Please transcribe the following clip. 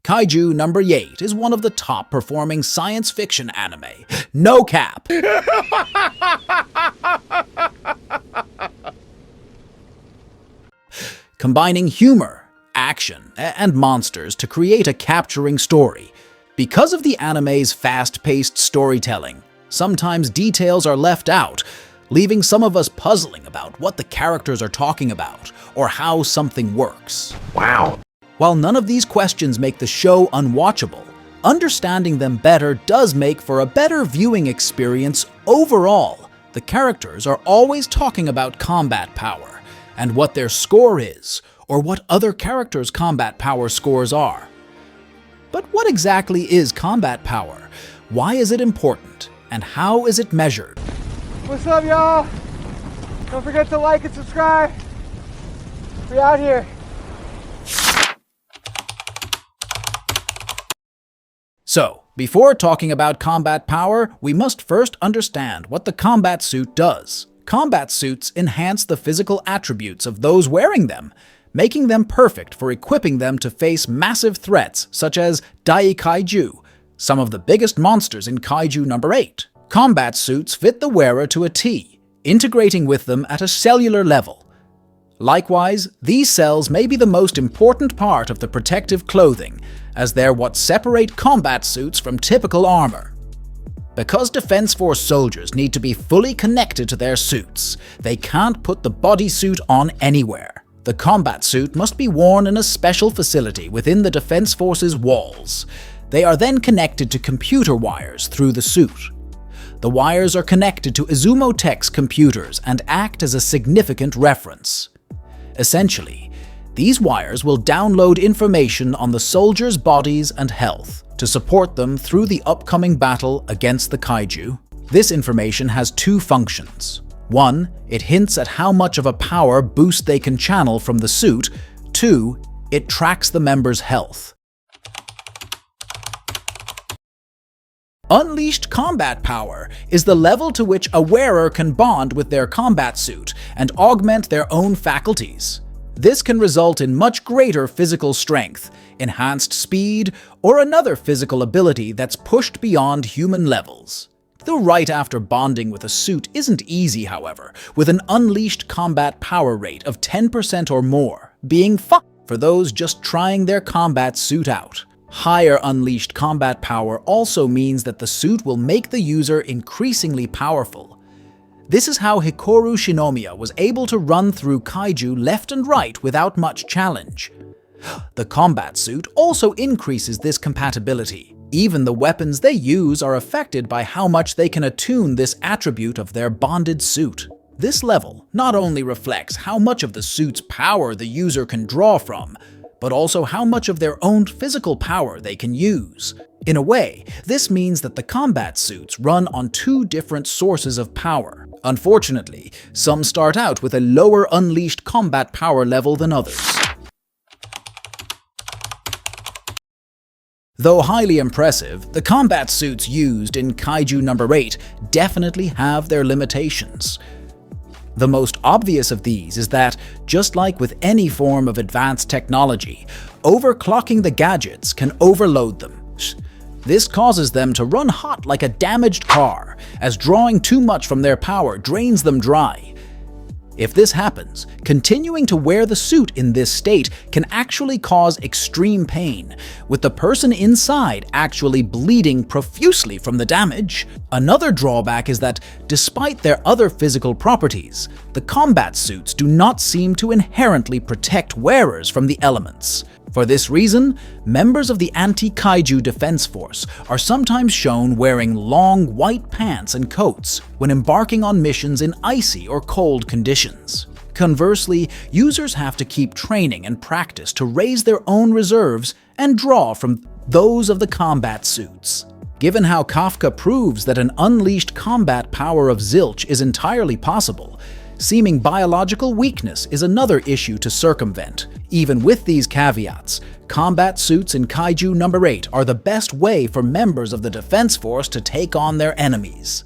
Kaiju No. 8 is one of the top-performing science fiction anime. No cap! Combining humor, action, and monsters to create a capturing story. Because of the anime's fast-paced storytelling, sometimes details are left out, leaving some of us puzzling about what the characters are talking about or how something works. Wow. While none of these questions make the show unwatchable, understanding them better does make for a better viewing experience overall. The characters are always talking about combat power and what their score is, or what other characters' combat power scores are. But what exactly is combat power? Why is it important? And how is it measured? What's up, y'all? Don't forget to like and subscribe. We out here. So, before talking about combat power, we must first understand what the combat suit does. Combat suits enhance the physical attributes of those wearing them, making them perfect for equipping them to face massive threats such as Kaiju, some of the biggest monsters in Kaiju No. 8. Combat suits fit the wearer to a T, integrating with them at a cellular level. Likewise, these cells may be the most important part of the protective clothing, as they're what separate combat suits from typical armor. Because Defense Force soldiers need to be fully connected to their suits, they can't put the bodysuit on anywhere. The combat suit must be worn in a special facility within the Defense Force's walls. They are then connected to computer wires through the suit. The wires are connected to Izumo Tech's computers and act as a significant reference. Essentially, these wires will download information on the soldiers' bodies and health to support them through the upcoming battle against the kaiju. This information has two functions. One, it hints at how much of a power boost they can channel from the suit. Two, it tracks the member's health. Unleashed combat power is the level to which a wearer can bond with their combat suit and augment their own faculties. This can result in much greater physical strength, enhanced speed, or another physical ability that's pushed beyond human levels. The right after bonding with a suit isn't easy, however, with an unleashed combat power rate of 10% or more being for those just trying their combat suit out. Higher unleashed combat power also means that the suit will make the user increasingly powerful. This is how Hikaru Shinomiya was able to run through kaiju left and right without much challenge. The combat suit also increases this compatibility. Even the weapons they use are affected by how much they can attune this attribute of their bonded suit. This level not only reflects how much of the suit's power the user can draw from, but also how much of their own physical power they can use. In a way, this means that the combat suits run on two different sources of power. Unfortunately, some start out with a lower unleashed combat power level than others. Though highly impressive, the combat suits used in Kaiju No. 8 definitely have their limitations. The most obvious of these is that, just like with any form of advanced technology, overclocking the gadgets can overload them. This causes them to run hot like a damaged car, as drawing too much from their power drains them dry. If this happens, continuing to wear the suit in this state can actually cause extreme pain, with the person inside actually bleeding profusely from the damage. Another drawback is that, despite their other physical properties, the combat suits do not seem to inherently protect wearers from the elements. For this reason, members of the Anti-Kaiju Defense Force are sometimes shown wearing long white pants and coats when embarking on missions in icy or cold conditions. Conversely, users have to keep training and practice to raise their own reserves and draw from those of the combat suits. Given how Kafka proves that an unleashed combat power of zilch is entirely possible, seeming biological weakness is another issue to circumvent. Even with these caveats, combat suits in Kaiju No. 8 are the best way for members of the Defense Force to take on their enemies.